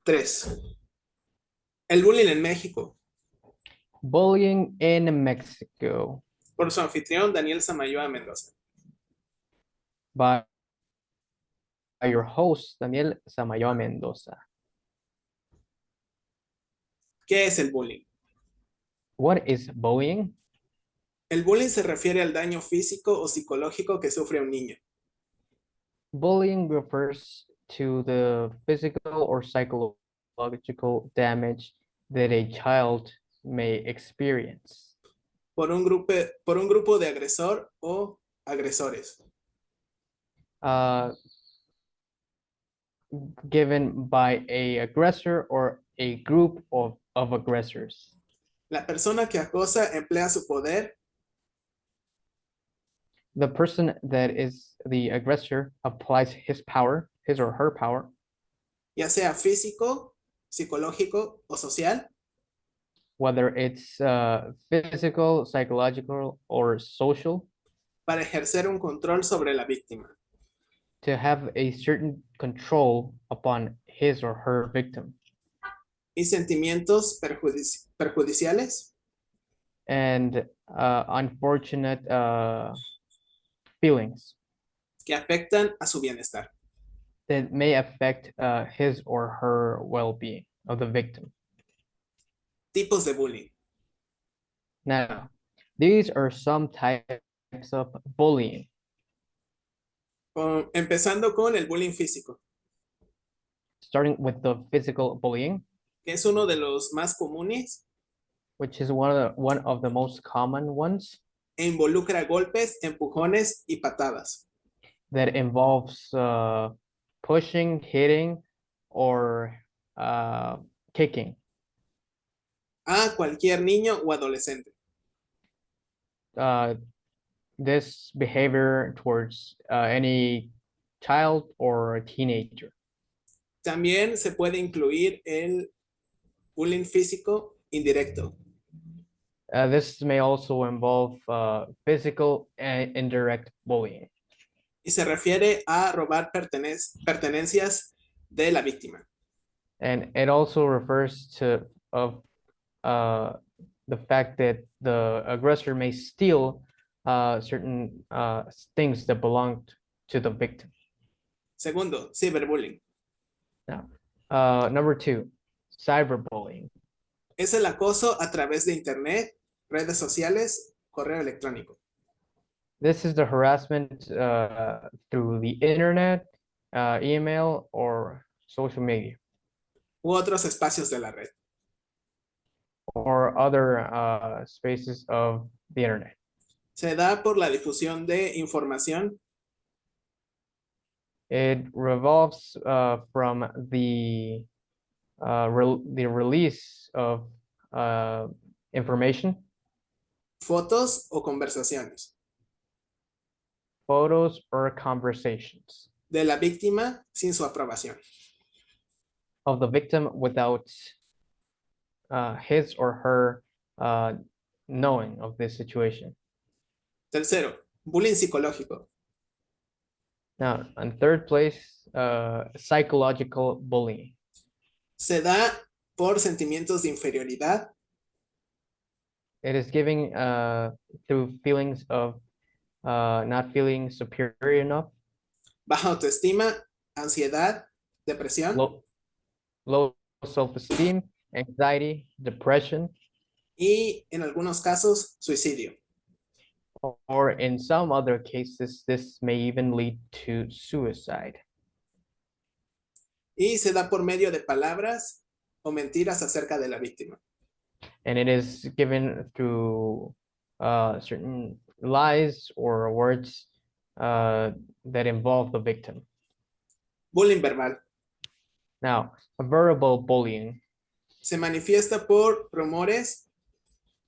3. El bullying en México. Bullying in Mexico Por su anfitrión, Daniel Samayoa Mendoza. by your host, Daniel Samayoa Mendoza. ¿Qué es el bullying? What is bullying? El bullying se refiere al daño físico o psicológico que sufre un niño. Bullying refers to the physical or psychological damage that a child may experience Por un grupo de agresor o agresores. uh, given by a aggressor or a group of aggressors. La persona que acosa emplea su poder, The person that is the aggressor applies his or her power, ya sea físico, psicológico o social, whether it's physical, psychological, or social, para ejercer un control sobre la víctima. to have a certain control upon his or her victim. Y sentimientos perjudiciales, And unfortunate feelings que afectan a su bienestar. that may affect his or her well-being of the victim. Tipos de bullying. Now, these are some types of bullying, Empezando con el bullying físico, starting with the physical bullying, que es uno de los más comunes which is one of the most common ones e involucra golpes, empujones y patadas that involves pushing, hitting, or kicking. a cualquier niño o adolescente. Uh, this behavior towards any child or a teenager. También se puede incluir el bullying físico indirecto, This may also involve physical and indirect bullying. y se refiere a robar pertenencias de la víctima. And it also refers to uh, the fact that the aggressor may steal certain things that belonged to the victim. Segundo, ciberbullying. Now, number two, cyberbullying. Es el acoso a través de internet, redes sociales, correo electrónico This is the harassment through the internet, email, or social media, u otros espacios de la red. or other spaces of the internet. Se da por la difusión de información, It revolves from the release of information, fotos o conversaciones photos, or conversations de la víctima sin su aprobación. of the victim without his or her knowing of this situation. Tercero, bullying psicológico. Now, in third place, psychological bullying. Se da por sentimientos de inferioridad, It is giving through feelings of not feeling superior enough, baja autoestima, ansiedad, depresión low self-esteem, anxiety, depression, y en algunos casos suicidio. or in some other cases, this may even lead to suicide. Y se da por medio de palabras o mentiras acerca de la víctima. And it is given through certain lies or words that involve the victim. Bullying verbal. Now, verbal bullying, Se manifiesta por rumores,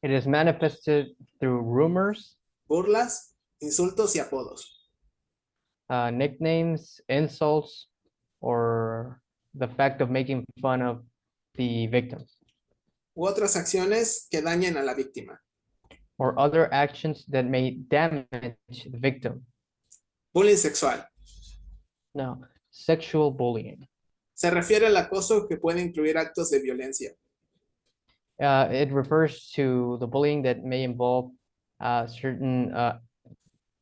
it is manifested through rumors, burlas, insultos y apodos. nicknames, insults, or the fact of making fun of the victim, U otras acciones que dañen a la víctima. or other actions that may damage the victim. Bullying sexual. Now, sexual bullying. Se refiere al acoso que puede incluir actos de violencia, It refers to the bullying that may involve certain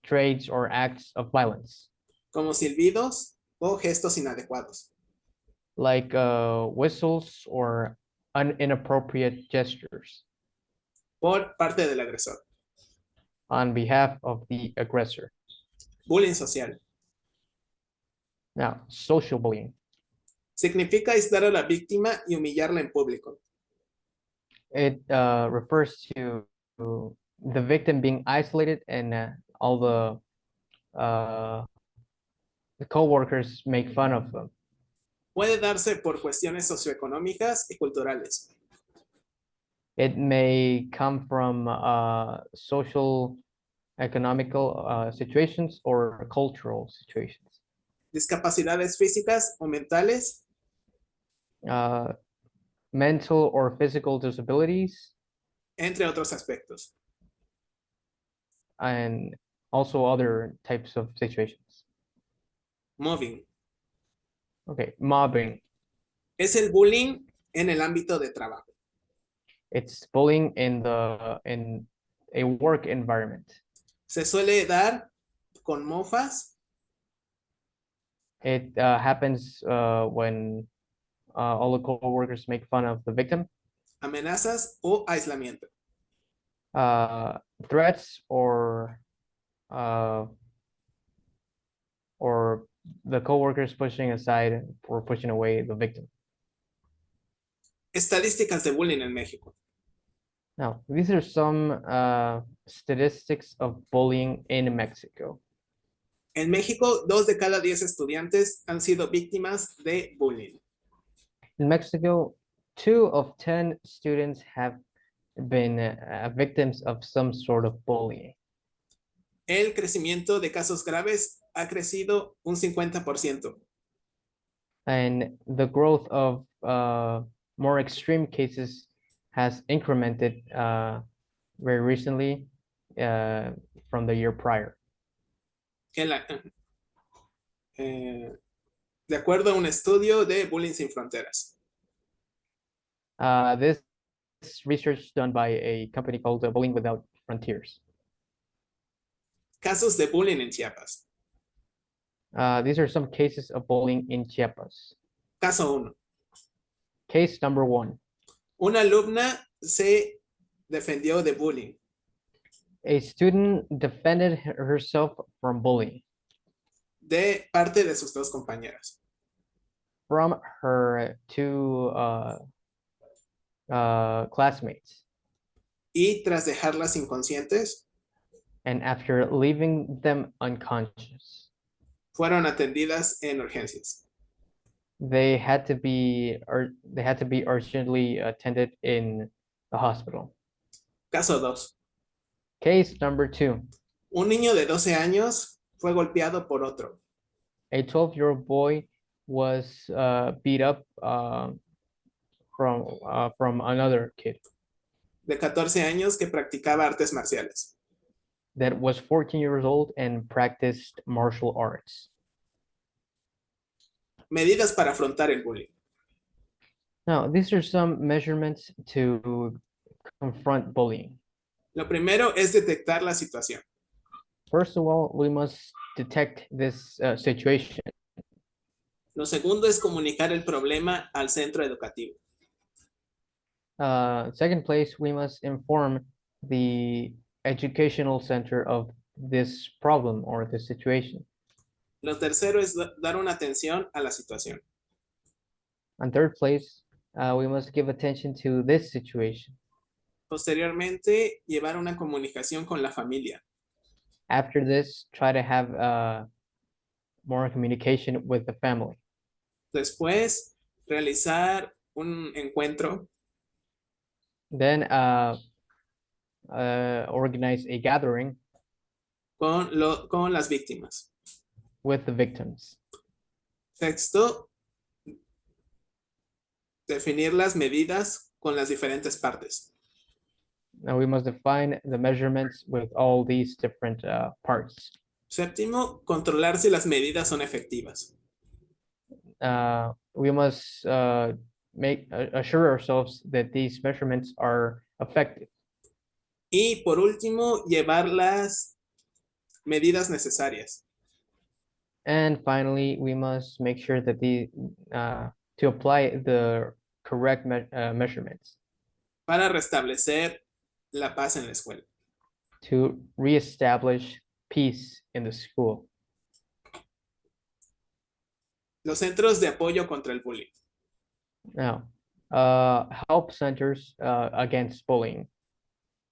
traits or acts of violence, como silbidos o gestos inadecuados. like whistles or inappropriate gestures Por parte del agresor. on behalf of the aggressor. Bullying social. Now, social bullying. Significa aislar a la víctima y humillarla en público. It refers to the victim being isolated and all the co-workers make fun of them. Puede darse por cuestiones socioeconómicas y culturales. It may come from social, economical situations or cultural situations. Discapacidades físicas o mentales, Uh, mental or physical disabilities, entre otros aspectos. and also other types of situations. Mobbing. Okay, mobbing. Es el bullying en el ámbito de trabajo. It's bullying in a work environment. Se suele dar con mofas, It happens when all the co-workers make fun of the victim, amenazas o aislamiento. threats uh, or the co-workers pushing aside or pushing away the victim. Estadísticas de bullying en México. Now, these are some statistics of bullying in Mexico. En México, 2 de cada 10 estudiantes han sido víctimas de bullying. In Mexico, 2 of 10 students have been victims of some sort of bullying. El crecimiento de casos graves ha crecido un 50%. And the growth of more extreme cases has incremented very recently from the year prior. De acuerdo a un estudio de Bullying Sin Fronteras. This research done by a company called Bullying Without Frontiers. Casos de bullying en Chiapas. These are some cases of bullying in Chiapas. Caso 1. Case number 1. Una alumna se defendió de bullying. A student defended herself from bullying De parte de sus 2 compañeras. from her 2 classmates. Y tras dejarlas inconscientes, And after leaving them unconscious, fueron atendidas en urgencias. they had to be urgently attended in the hospital. Caso 2. Case number 2. Un niño de 12 años fue golpeado por otro. A 12-year-old boy was beat up from another kid De 14 años que practicaba artes marciales. that was 14 years old and practiced martial arts. Medidas para afrontar el bullying. Now, these are some measurements to confront bullying. Lo primero es detectar la situación. First of all, we must detect this situation. Lo segundo es comunicar el problema al centro educativo. Second place, we must inform the educational center of this problem or this situation. Lo tercero es dar una atención a la situación. And third place, we must give attention to this situation. Posteriormente, llevar una comunicación con la familia. After this, try to have more communication with the family. Después, realizar un encuentro Then organize a gathering con las víctimas. with the victims. Sexto, definir las medidas con las diferentes partes. Now we must define the measurements with all these different parts. Séptimo, controlar si las medidas son efectivas. we must assure ourselves that these measurements are effective. Y por último, llevar las medidas necesarias And finally, we must make sure that to apply the correct measurements para restablecer la paz en la escuela. to reestablish peace in the school. Los centros de apoyo contra el bullying. Now, help centers against bullying.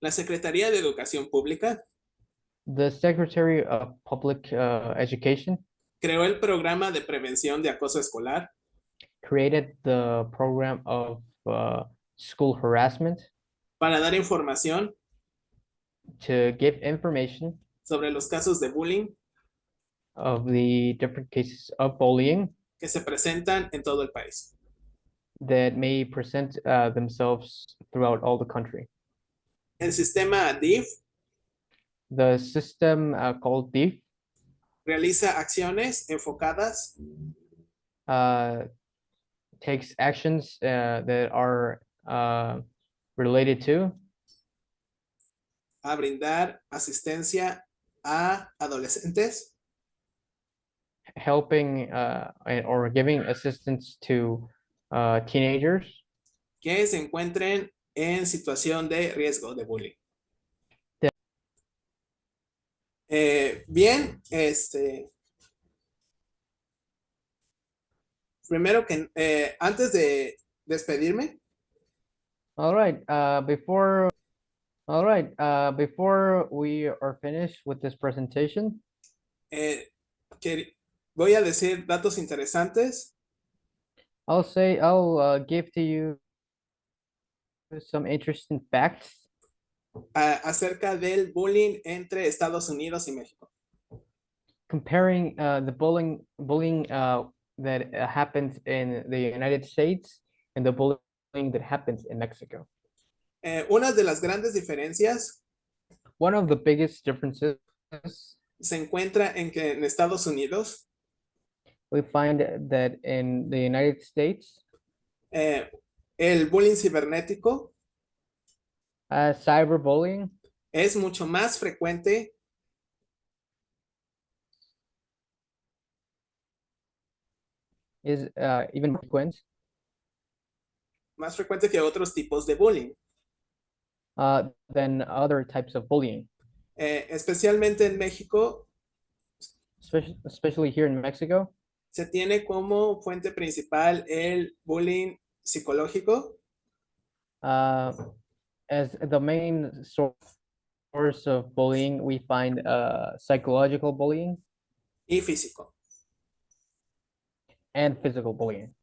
La Secretaría de Educación Pública The Secretary of Public Education creó el programa de prevención de acoso escolar created the program of school harassment para dar información to give information sobre los casos de bullying of the different cases of bullying que se presentan en todo el país. that may present themselves throughout all the country. El sistema DIF The system called DIF realiza acciones enfocadas takes actions that are related to a brindar asistencia a adolescentes helping or giving assistance to teenagers que se encuentren en situación de riesgo de bullying. Bien, primero que antes de despedirme, All right, before we are finished with this presentation, voy a decir datos interesantes I'll give to you some interesting facts acerca del bullying entre Estados Unidos y México. comparing the bullying that happens in the United States and the bullying that happens in Mexico. Una de las grandes diferencias One of the biggest differences se encuentra en que en Estados Unidos we find that in the United States, el bullying cibernético cyberbullying es mucho más frecuente is even more frequent que otros tipos de bullying. than other types of bullying, Especialmente en México, especially here in Mexico. se tiene como fuente principal el bullying psicológico As the main source of bullying, we find psychological bullying y físico. and physical bullying.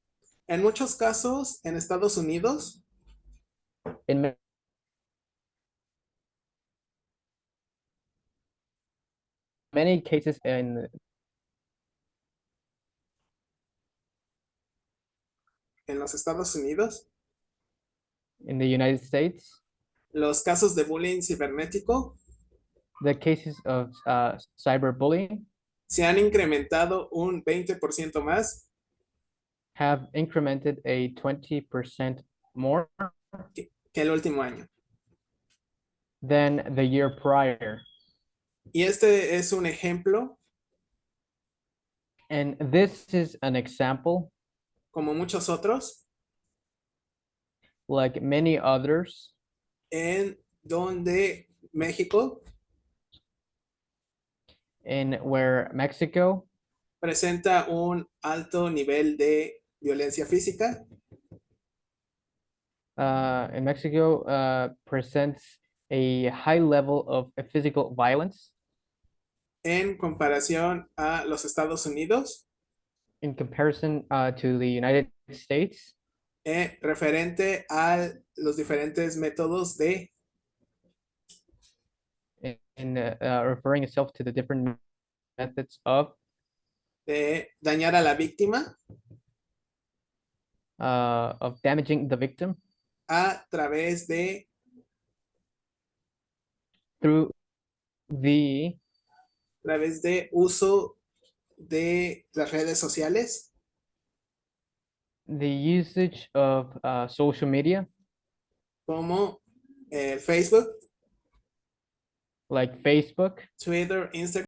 En muchos casos, en Estados Unidos, In many cases en los Estados Unidos, in the United States, los casos de bullying cibernético the cases of cyberbullying se han incrementado un 20% más have incremented a 20% more que el último año. than the year prior. Y este es un ejemplo, And this is an example, como muchos otros, like many others, en donde México in where Mexico presenta un alto nivel de violencia física in Mexico presents a high level of physical violence en comparación a los Estados Unidos, in comparison to the United States, referente a los diferentes métodos in referring itself to the different methods de dañar a la víctima of damaging the victim a través de through the uso de las redes sociales The usage of social media, como Facebook, like Facebook, Twitter, Instagram.